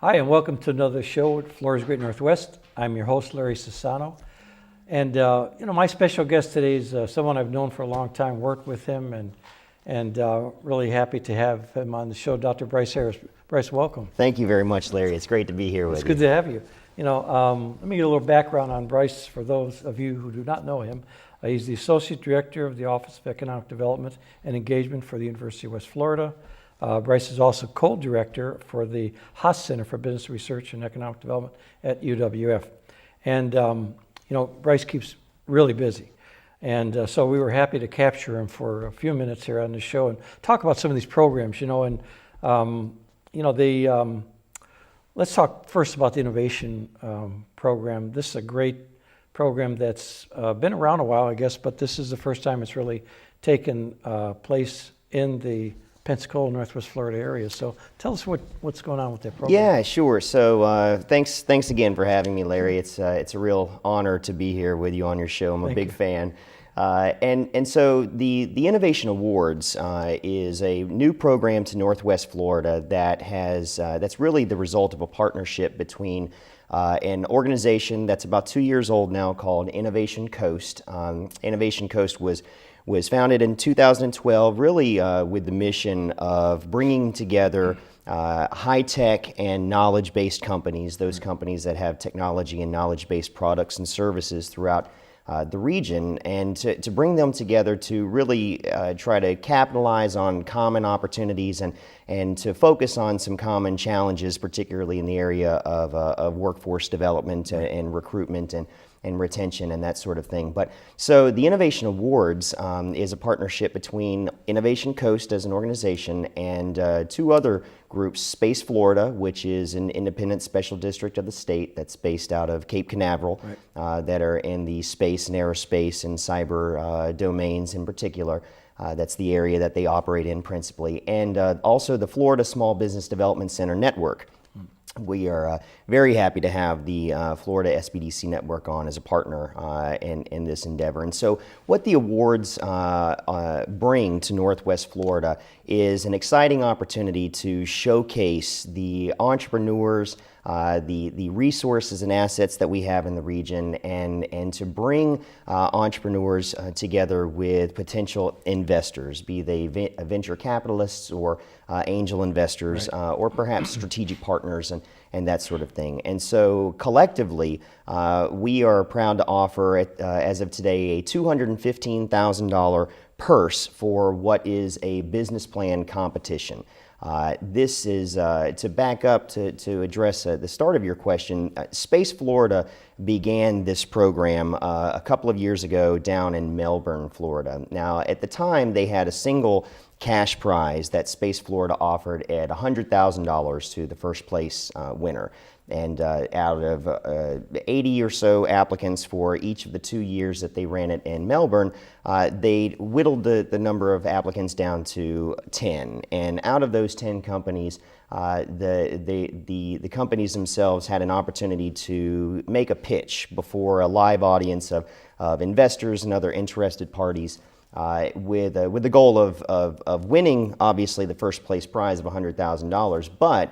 Hi, and welcome to another show at Florida's Great Northwest. I'm your host, Larry Sassano. And, my special guest today is someone I've known for a long time, worked with him, and really happy to have him on the show, Dr. Brice Harris. Brice, welcome. Thank you very much, Larry. It's great to be here with you. It's good to have you. Let me get a little background on Brice for those of you who do not know him. He's the Associate Director of the Office of Economic Development and Engagement for the University of West Florida. Brice is also co-director for the Haas Center for Business Research and Economic Development at UWF. And, Brice keeps really busy. And so we were happy to capture him for a few minutes here on the show and talk about some of these programs, let's talk first about the innovation program. This is a great program that's been around a while, I guess, but this is the first time it's really taken place in the Pensacola, Northwest Florida area. So tell us what's going on with that program. Yeah, sure. So thanks again for having me, Larry. It's a real honor to be here with you on your show. I'm a big fan. And so the Innovation Awards is a new program to Northwest Florida that's really the result of a partnership between an organization that's about 2 years old now called Innovation Coast. Innovation Coast was founded in 2012, really with the mission of bringing together high-tech and knowledge-based companies, those companies that have technology and knowledge-based products and services throughout the region, and to bring them together to really try to capitalize on common opportunities and to focus on some common challenges, particularly in the area of workforce development and recruitment and retention and that sort of thing. But so the Innovation Awards is a partnership between Innovation Coast as an organization and two other groups, Space Florida, which is an independent special district of the state that's based out of Cape Canaveral, right, that are in the space and aerospace and cyber domains in particular. That's the area that they operate in principally. And also the Florida Small Business Development Center Network. We are very happy to have the Florida SBDC Network on as a partner in this endeavor. And so what the awards bring to Northwest Florida is an exciting opportunity to showcase the entrepreneurs, the resources and assets that we have in the region, and to bring entrepreneurs together with potential investors, be they venture capitalists or angel investors, right, or perhaps strategic partners and that sort of thing. And so collectively, we are proud to offer, as of today, a $215,000 purse for what is a business plan competition. This is, to back up to address the start of your question, Space Florida began this program a couple of years ago down in Melbourne, Florida. Now, at the time, they had a single cash prize that Space Florida offered at $100,000 to the first place winner. And out of 80 or so applicants for each of the 2 years that they ran it in Melbourne, they whittled the number of applicants down to 10. And out of those 10 companies, the companies themselves had an opportunity to make a pitch before a live audience of investors and other interested parties, with the goal of winning, obviously, the first place prize of $100,000, but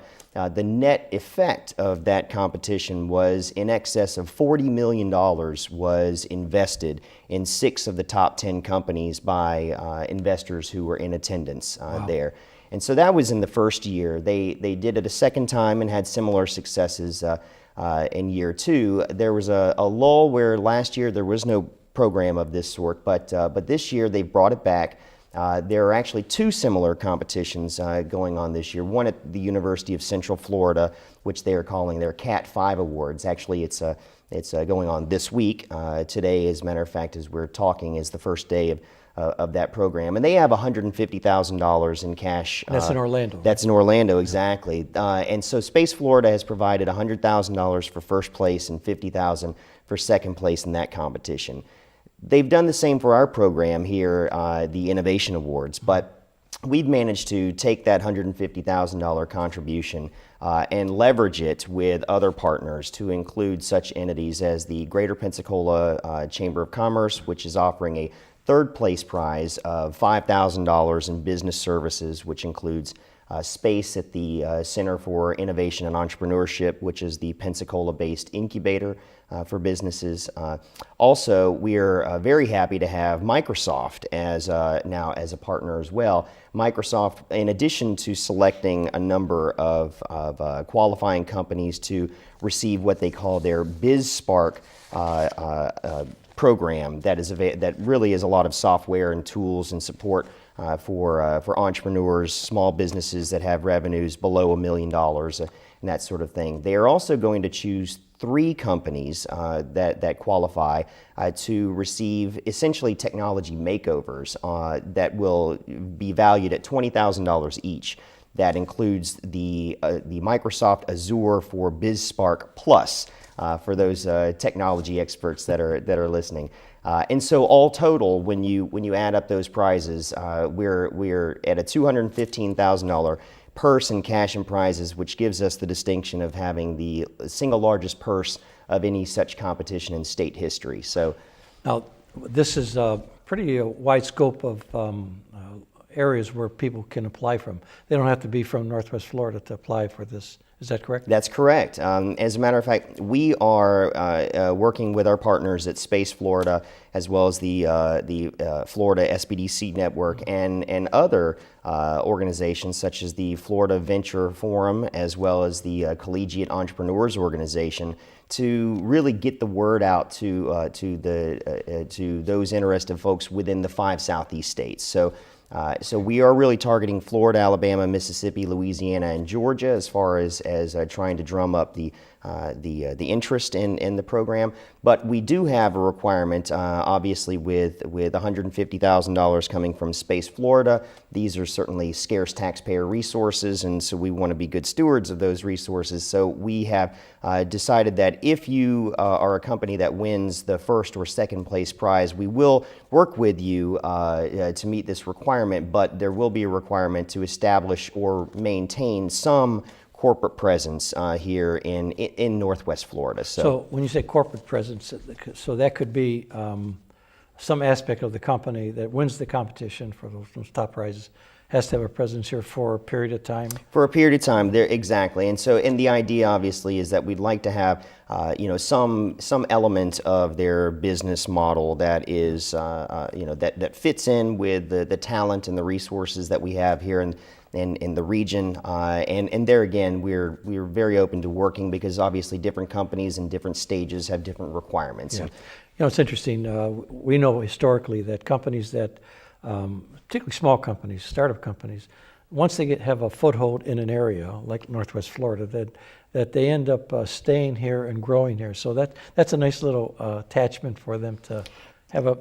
the net effect of that competition was in excess of $40 million was invested in 6 of the top 10 companies by investors who were in attendance there. And so that was in the first year. They did it a second time and had similar successes in year 2. There was a lull where last year there was no program of this sort, but this year they've brought it back. There are actually 2 similar competitions going on this year. One at the University of Central Florida, which they are calling their Cat 5 Awards. Actually, it's going on this week. Today, as a matter of fact, as we're talking, is the first day of that program. And they have $150,000 in cash. That's in Orlando. That's in Orlando, exactly. And so Space Florida has provided $100,000 for first place and $50,000 for second place in that competition. They've done the same for our program here, the Innovation Awards, but we've managed to take that $150,000 contribution and leverage it with other partners to include such entities as the Greater Pensacola Chamber of Commerce, which is offering a third place prize of $5,000 in business services, which includes space at the Center for Innovation and Entrepreneurship, which is the Pensacola-based incubator for businesses. Also, we are very happy to have Microsoft as now as a partner as well. Microsoft, in addition to selecting a number of qualifying companies to receive what they call their BizSpark program, that really is a lot of software and tools and support for entrepreneurs, small businesses that have revenues below $1 million and that sort of thing. They are also going to choose 3 companies that qualify to receive essentially technology makeovers that will be valued at $20,000 each. That includes the Microsoft Azure for BizSpark Plus for those technology experts that are listening. And so all total, when you add up those prizes, we're at a $215,000 purse in cash and prizes, which gives us the distinction of having the single largest purse of any such competition in state history. So, now this is a pretty wide scope of areas where people can apply from. They don't have to be from Northwest Florida to apply for this. Is that correct? That's correct. As a matter of fact, we are working with our partners at Space Florida, as well as the Florida SBDC Network and other organizations such as the Florida Venture Forum, as well as the Collegiate Entrepreneurs Organization, to really get the word out to those interested folks within the 5 Southeast states. So we are really targeting Florida, Alabama, Mississippi, Louisiana, and Georgia as far as trying to drum up the interest in the program. But we do have a requirement, obviously, with $150,000 coming from Space Florida. These are certainly scarce taxpayer resources, and so we want to be good stewards of those resources. So we have decided that if you are a company that wins the first or second place prize, we will work with you to meet this requirement, but there will be a requirement to establish or maintain some corporate presence here in Northwest Florida. So when you say corporate presence, so that could be some aspect of the company that wins the competition for those top prizes has to have a presence here for a period of time? For a period of time, there exactly. And the idea obviously is that we'd like to have some element of their business model that is that fits in with the talent and the resources that we have here in the region, and there again, we're very open to working because obviously different companies in different stages have different requirements. Yeah. It's interesting. We know historically that companies that, particularly small companies, startup companies, once they have a foothold in an area like Northwest Florida, that they end up staying here and growing here. So that's a nice little attachment for them to have a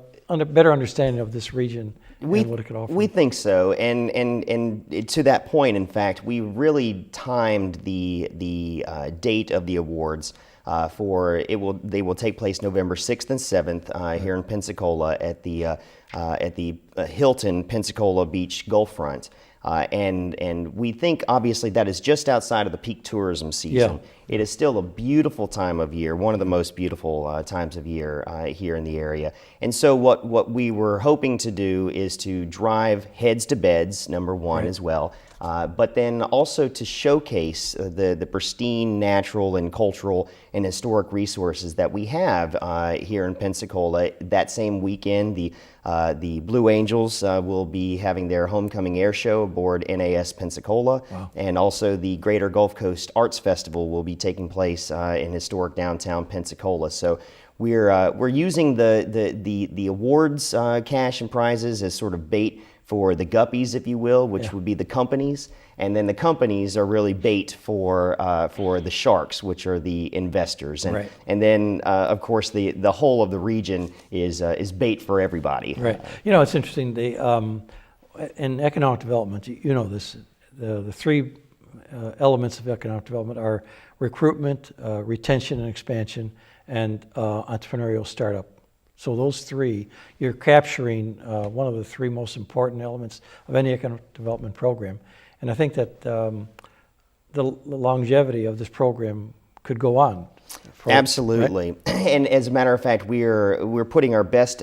better understanding of this region and what it could offer. We think so, and to that point, in fact, we really timed the date of the awards they will take place November 6th and 7th here in Pensacola at the Hilton Pensacola Beach Gulfront. And we think obviously that is just outside of the peak tourism season. Yeah. It is still a beautiful time of year, one of the most beautiful times of year here in the area. And so what we were hoping to do is to drive heads to beds, number one, as well, but then also to showcase the pristine natural and cultural and historic resources that we have here in Pensacola. That same weekend, the Blue Angels will be having their homecoming air show aboard NAS Pensacola. Wow. And also the Greater Gulf Coast Arts Festival will be taking place in historic downtown Pensacola. So we're using the awards, cash and prizes as sort of bait for the guppies, if you will, which would be the companies, and then the companies are really bait for the sharks, which are the investors, and then of course the whole of the region is bait for everybody. Right. It's interesting. In economic development, this, the 3 elements of economic development are recruitment, retention and expansion, and entrepreneurial startup. So those 3, you're capturing one of the 3 most important elements of any economic development program. And I think that the longevity of this program could go on Absolutely. Right? And as a matter of fact, we're putting our best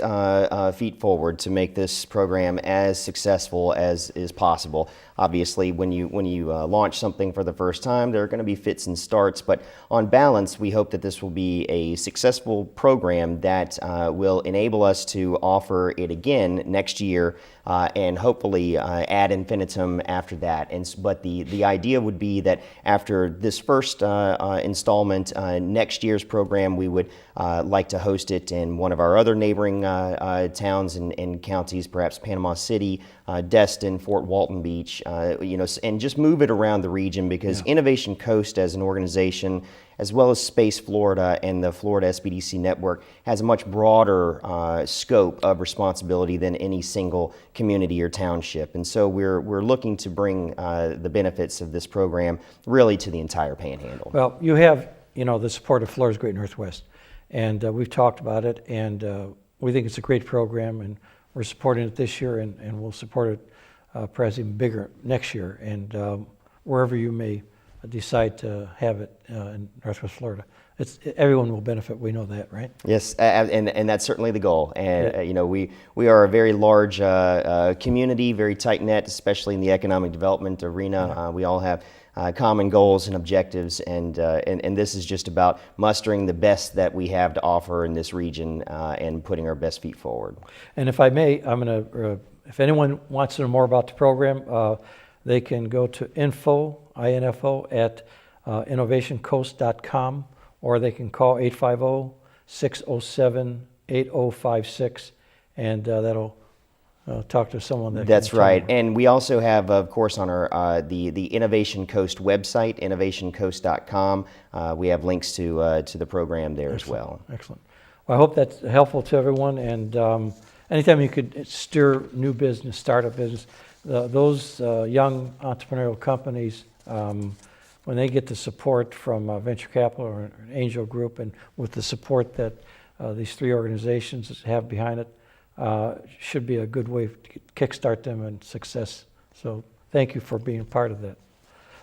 feet forward to make this program as successful as is possible. Obviously, when you launch something for the first time, there are going to be fits and starts, but on balance, we hope that this will be a successful program that will enable us to offer it again next year and hopefully ad infinitum after that. But the idea would be that after this first installment, next year's program, we would like to host it in one of our other neighboring towns and counties, perhaps Panama City, Destin, Fort Walton Beach, and just move it around the region because Innovation Coast as an organization, as well as Space Florida and the Florida SBDC network, has a much broader scope of responsibility than any single community or township. And so we're looking to bring the benefits of this program really to the entire Panhandle. Well, you have, the support of Florida's Great Northwest, and we've talked about it, and we think it's a great program, and we're supporting it this year, and we'll support it perhaps even bigger next year, and wherever you may decide to have it in Northwest Florida. Everyone will benefit, we know that, right? Yes, and that's certainly the goal. And we are a very large community, very tight-knit, especially in the economic development arena. We all have common goals and objectives, and this is just about mustering the best that we have to offer in this region and putting our best feet forward. And if I may, I'm going to, if anyone wants to know more about the program, they can go to info at innovationcoast.com, or they can call 850-607-8056, and that'll talk to someone that That's can right. tell them. And we also have, of course, on our the Innovation Coast website, innovationcoast.com, we have links to the program there as well. Excellent. Well, I hope that's helpful to everyone, and anytime you could stir new business, startup business, those young entrepreneurial companies, when they get the support from venture capital or an angel group, and with the support that these three organizations have behind it, should be a good way to kickstart them and success. So thank you for being part of that.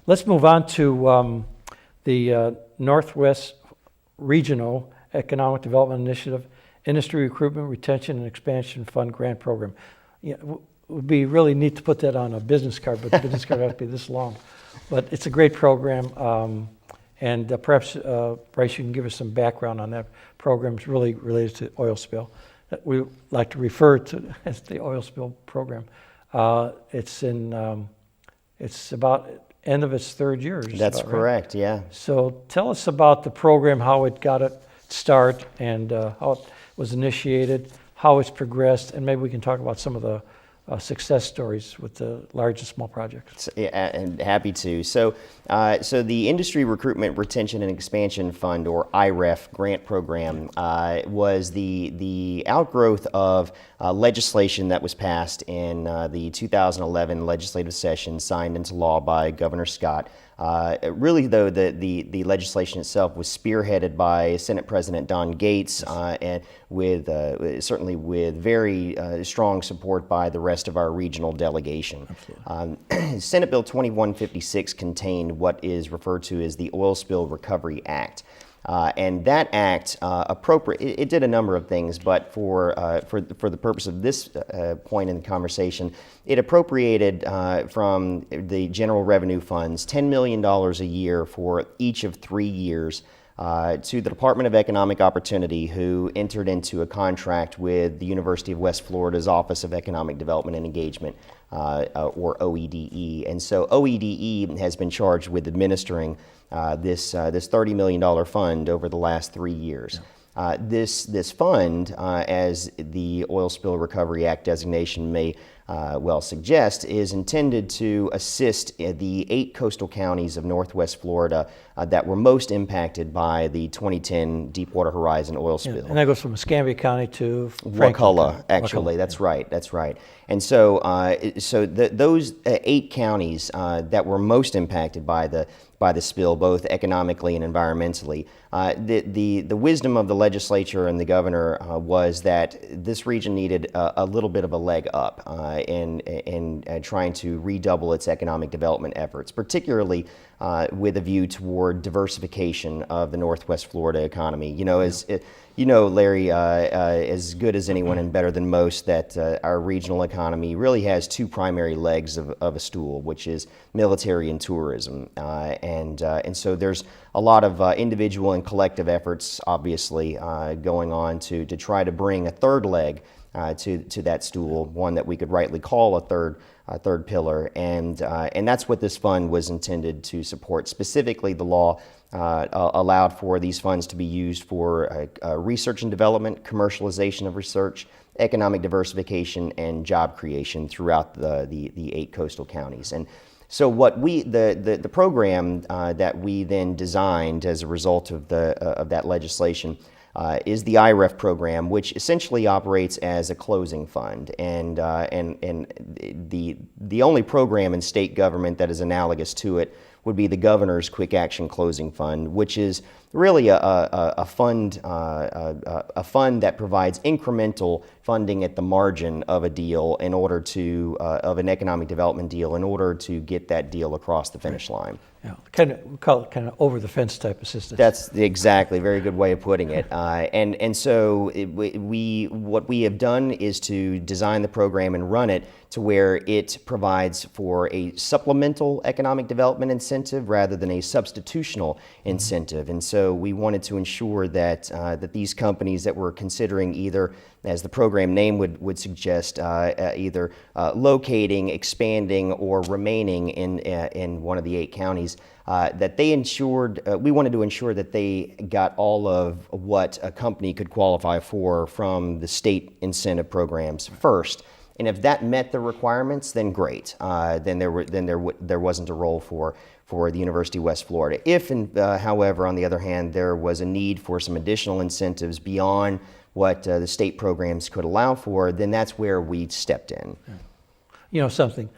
Let's move on to the Northwest Regional Economic Development Initiative Industry Recruitment, Retention, and Expansion Fund Grant Program. It would be really neat to put that on a business card, but the business card has to be this long. But it's a great program, and perhaps, Brice, you can give us some background on that program. It's really related to oil spill. That we like to refer to as the oil spill program. It's about end of its third year. That's correct, right? Yeah. So tell us about the program, how it got its start, and how it was initiated, how it's progressed, and maybe we can talk about some of the success stories with the large and small projects. Yeah, and happy to. So the Industry Recruitment, Retention, and Expansion Fund, or IRREF grant program, was the outgrowth of legislation that was passed in the 2011 legislative session, signed into law by Governor Scott. Really, though, the legislation itself was spearheaded by Senate President Don Gates, and certainly with very strong support by the rest of our regional delegation. Senate Bill 2156 contained what is referred to as the Oil Spill Recovery Act. And that act it did a number of things, but for the purpose of this point in the conversation, it appropriated from the general revenue funds $10 million a year for each of 3 years to the Department of Economic Opportunity, who entered into a contract with the University of West Florida's Office of Economic Development and Engagement, or OEDE. And so OEDE has been charged with administering this $30 million fund over the last 3 years. This fund, as the Oil Spill Recovery Act designation may well suggest, is intended to assist the 8 coastal counties of Northwest Florida that were most impacted by the 2010 Deepwater Horizon oil spill. And that goes from Escambia County to Wakulla, actually. That's right. And so, those 8 counties that were most impacted by the spill, both economically and environmentally, the wisdom of the legislature and the governor was that this region needed a little bit of a leg up in trying to redouble its economic development efforts, particularly with a view toward diversification of the Northwest Florida economy. Larry, as good as anyone and better than most, that our regional economy really has two primary legs of a stool, which is military and tourism. And so there's a lot of individual and collective efforts, obviously, going on to try to bring a third leg to that stool, one that we could rightly call a third pillar, and that's what this fund was intended to support. Specifically, the law allowed for these funds to be used for research and development, commercialization of research, economic diversification, and job creation throughout the 8 coastal counties. And so what the program that we then designed as a result of that legislation is the IRREF program, which essentially operates as a closing fund, and the only program in state government that is analogous to it would be the Governor's Quick Action Closing Fund, which is really a fund that provides incremental funding at the margin of a deal in order to of an economic development deal in order to get that deal across the finish line. Yeah, we call it kind of over the fence type assistance. That's exactly a very good way of putting it. And so what we have done is to design the program and run it to where it provides for a supplemental economic development incentive rather than a substitutional incentive. And so we wanted to ensure that these companies that were considering either, as the program name would suggest, either locating, expanding, or remaining in one of the 8 counties, that they ensured, we wanted to ensure that they got all of what a company could qualify for from the state incentive programs first. And if that met the requirements, then great. Then there wasn't a role for the University of West Florida. If, however, on the other hand, there was a need for some additional incentives beyond what the state programs could allow for, then that's where we stepped in. You know something,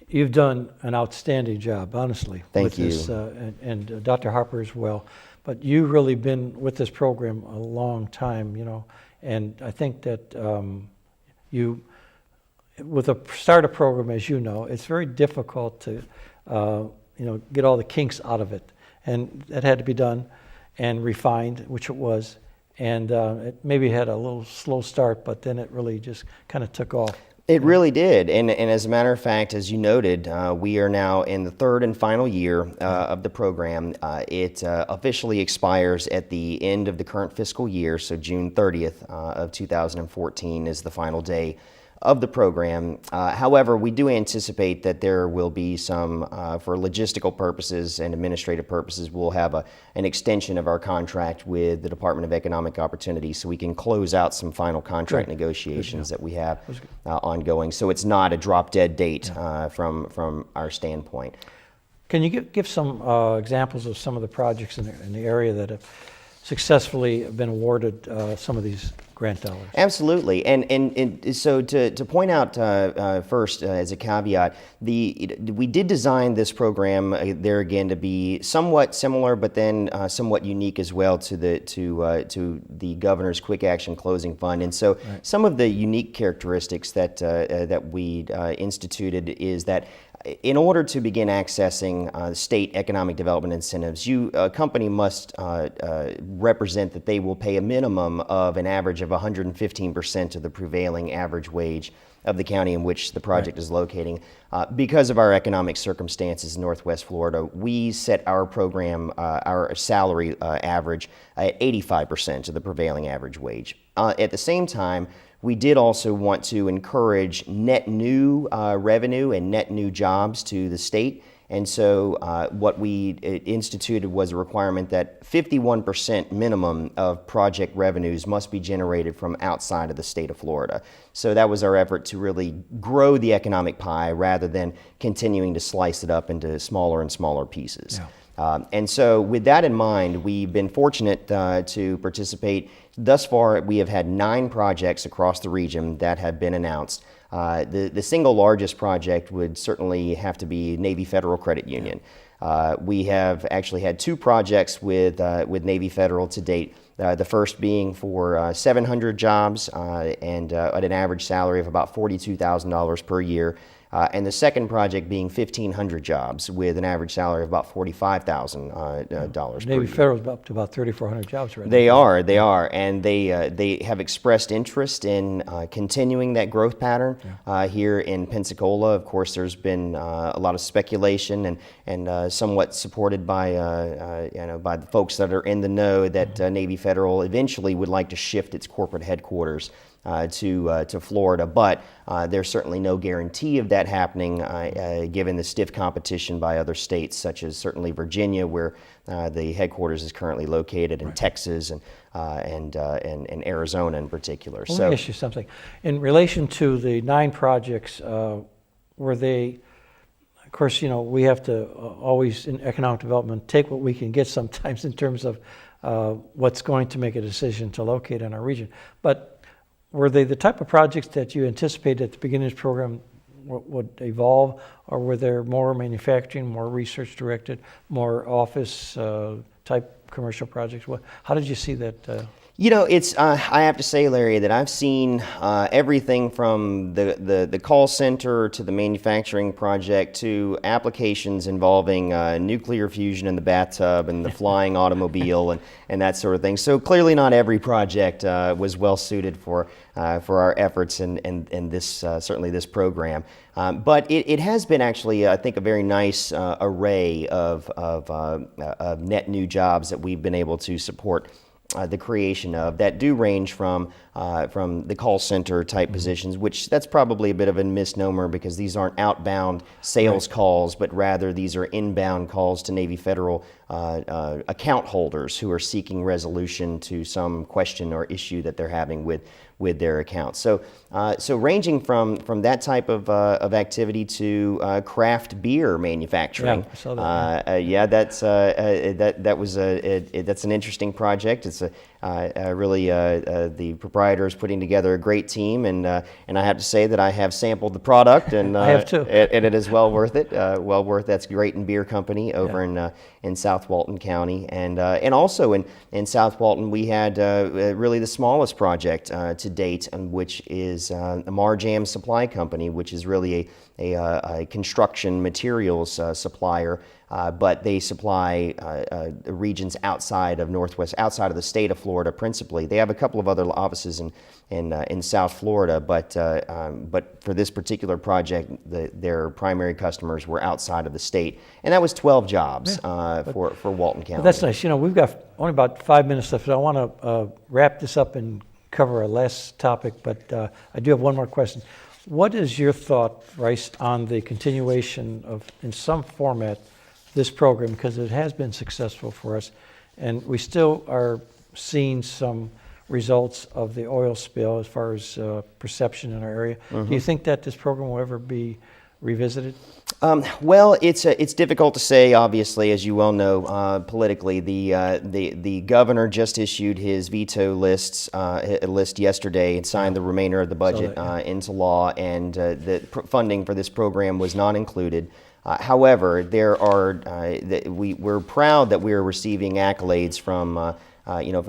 you've done an outstanding job, honestly. Thank you. This, and Dr. Harper as well. But you've really been with this program a long time, and I think that with a startup program, as you know, it's very difficult to get all the kinks out of it, and that had to be done and refined, which it was, and it maybe had a little slow start, but then it really just kind of took off. It really did, and as a matter of fact, as you noted, we are now in the 3rd and final year of the program. It officially expires at the end of the current fiscal year, so June 30th of 2014 is the final day of the program. However, we do anticipate that there will be some, for logistical purposes and administrative purposes, we'll have an extension of our contract with the Department of Economic Opportunity so we can close out some final contract negotiations that we have ongoing. So it's not a drop-dead date from our standpoint. Can you give some examples of some of the projects in the area that have successfully been awarded some of these grant dollars? Absolutely, and so to point out first as a caveat, we did design this program there again to be somewhat similar, but then somewhat unique as well to the Governor's Quick Action Closing Fund. And so some of the unique characteristics that we instituted is that in order to begin accessing state economic development incentives, a company must represent that they will pay a minimum of an average of 115% of the prevailing average wage of the county in which the project is locating. Because of our economic circumstances in Northwest Florida, we set our program, our salary average at 85% of the prevailing average wage. At the same time, we did also want to encourage net new revenue and net new jobs to the state. And so what we instituted was a requirement that 51% minimum of project revenues must be generated from outside of the state of Florida. So that was our effort to really grow the economic pie rather than continuing to slice it up into smaller and smaller pieces. And so with that in mind, we've been fortunate to participate. Thus far, we have had 9 projects across the region that have been announced. The single largest project would certainly have to be Navy Federal Credit Union. We have actually had 2 projects with Navy Federal to date. The first being for 700 jobs and at an average salary of about $42,000 per year. and the second project being 1,500 jobs with an average salary of about $45,000 per Navy year. Federal's up to about 3,400 jobs right now. They are, and they have expressed interest in continuing that growth pattern here in Pensacola. Of course, there's been a lot of speculation and somewhat supported by by the folks that are in the know that Navy Federal eventually would like to shift its corporate headquarters to Florida, but there's certainly no guarantee of that happening given the stiff competition by other states, such as certainly Virginia, where the headquarters is currently located, and Texas and Arizona in particular. Let me ask you something. In relation to the 9 projects, were they? Of course, we have to always in economic development take what we can get sometimes in terms of what's going to make a decision to locate in our region, but were they the type of projects that you anticipated at the beginning of this program would evolve, or were there more manufacturing, more research directed, more office type commercial projects? How did you see that? It's I have to say, Larry, that I've seen everything from the call center to the manufacturing project to applications involving nuclear fusion in the bathtub and the flying automobile and that sort of thing. So clearly not every project was well suited for our efforts in this certainly this program. But it has been actually, I think, a very nice array of net new jobs that we've been able to support the creation of, that do range from the call center type positions, which that's probably a bit of a misnomer because these aren't outbound sales calls, but rather these are inbound calls to Navy Federal account holders who are seeking resolution to some question or issue that they're having with their accounts. So ranging from that type of activity to craft beer manufacturing. Yeah, I saw that. That's an interesting project. It's really the proprietor is putting together a great team, and I have to say that I have sampled the product, and I have too. and it is well worth it. That's Great and Beer Company over in South Walton County, and also in South Walton we had really the smallest project to date, which is the Marjam Supply Company, which is really a construction materials supplier. But they supply regions outside of outside of the state of Florida principally. They have a couple of other offices in South Florida, but for this particular project, their primary customers were outside of the state, and that was 12 jobs for Walton County. But that's nice. We've got only about 5 minutes left, so I want to wrap this up and cover our last topic, but I do have one more question. What is your thought, Brice, on the continuation of, in some format, this program, because it has been successful for us, and we still are seeing some results of the oil spill as far as perception in our area. Do you think that this program will ever be revisited? Well, it's difficult to say. Obviously, as you well know, politically, the governor just issued his veto list yesterday and signed the remainder of the budget into law, and the funding for this program was not included. However, we're proud that we are receiving accolades from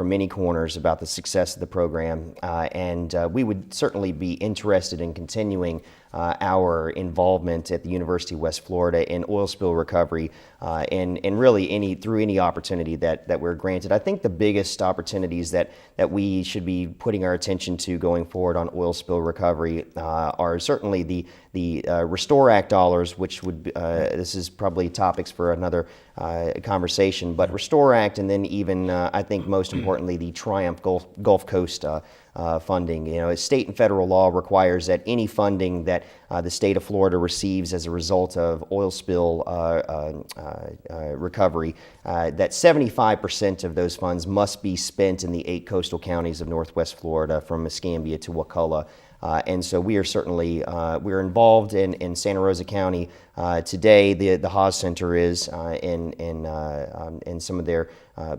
many corners about the success of the program, and we would certainly be interested in continuing our involvement at the University of West Florida in oil spill recovery, and really through any opportunity that we're granted. I think the biggest opportunities that we should be putting our attention to going forward on oil spill recovery are certainly the Restore Act dollars, which would this is probably topics for another conversation, but Restore Act, and then even I think most importantly the Triumph Gulf Coast funding. State and federal law requires that any funding that the state of Florida receives as a result of oil spill recovery, that 75% of those funds must be spent in the 8 coastal counties of Northwest Florida, from Escambia to Wakulla. And so we are certainly we're involved in Santa Rosa County today the Haas Center is in some of their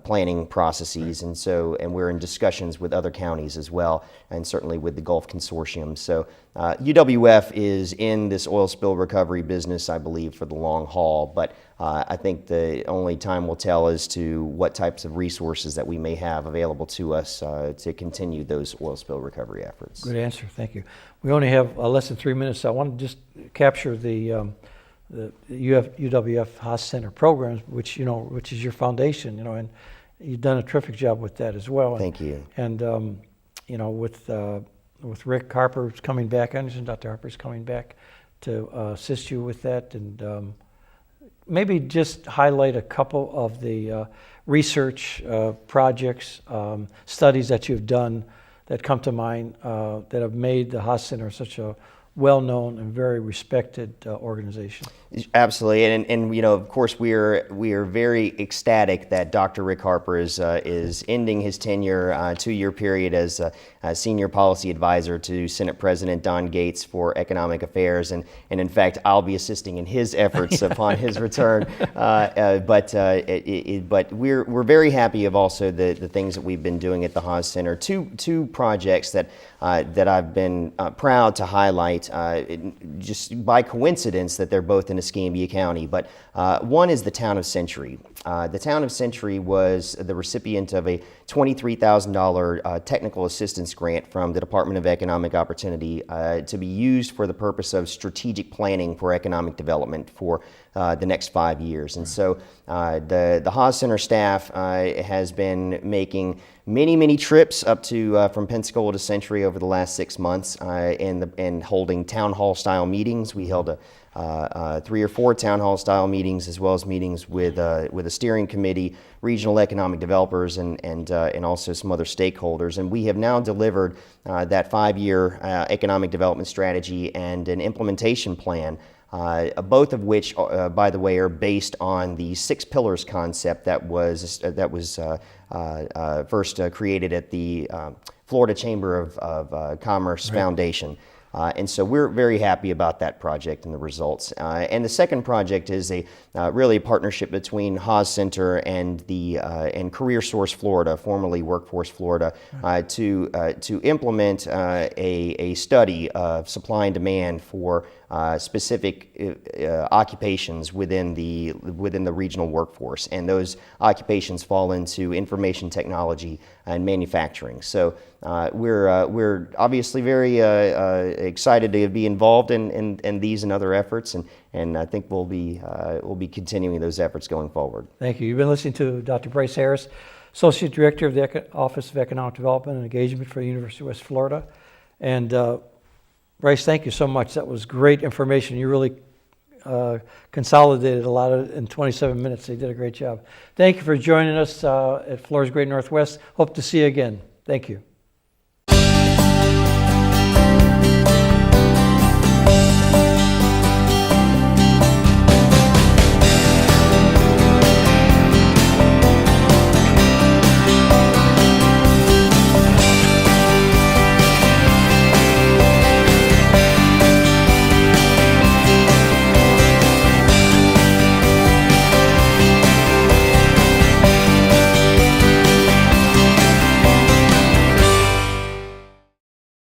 planning processes, and we're in discussions with other counties as well, and certainly with the Gulf Consortium. So UWF is in this oil spill recovery business, I believe, for the long haul, but I think the only time will tell as to what types of resources that we may have available to us to continue those oil spill recovery efforts. Good answer, thank you. We only have less than 3 minutes, so I want to just capture the UWF Haas Center programs, which is your foundation, and you've done a terrific job with that as well. Thank you. And with Rick Harper's coming back, I understand Dr. Harper's coming back to assist you with that, and maybe just highlight a couple of the research projects, studies that you've done that come to mind that have made the Haas Center such a well-known and very respected organization. Absolutely, and of course we are very ecstatic that Dr. Rick Harper is ending his tenure, 2-year period as a senior policy advisor to Senate President Don Gates for economic affairs, and in fact I'll be assisting in his efforts upon his return. But we're very happy of also the things that we've been doing at the Haas Center. Two projects that I've been proud to highlight, just by coincidence that they're both in Escambia County, but one is the Town of Century. The Town of Century was the recipient of a $23,000 technical assistance grant from the Department of Economic Opportunity to be used for the purpose of strategic planning for economic development for the next 5 years. And so the Haas Center staff has been making many trips up to from Pensacola to Century over the last 6 months and holding town hall style meetings. We held 3 or 4 town hall style meetings, as well as meetings with a steering committee, regional economic developers, and also some other stakeholders. And we have now delivered that 5-year economic development strategy and an implementation plan, both of which, by the way, are based on the 6 pillars concept that was first created at the Florida Chamber of Commerce Foundation. And so we're very happy about that project and the results. And the second project is a really a partnership between Haas Center and Career Source Florida, formerly Workforce Florida, to implement a study of supply and demand for specific occupations within the regional workforce, and those occupations fall into information technology and manufacturing. So we're obviously very excited to be involved in these and other efforts, and I think we'll be continuing those efforts going forward. Thank you. You've been listening to Dr. Brice Harris, Associate Director of the Office of Economic Development and Engagement for the University of West Florida. And Brice, thank you so much. That was great information. You really consolidated a lot of it in 27 minutes. You did a great job. Thank you for joining us at Florida's Great Northwest. Hope to see you again. Thank you.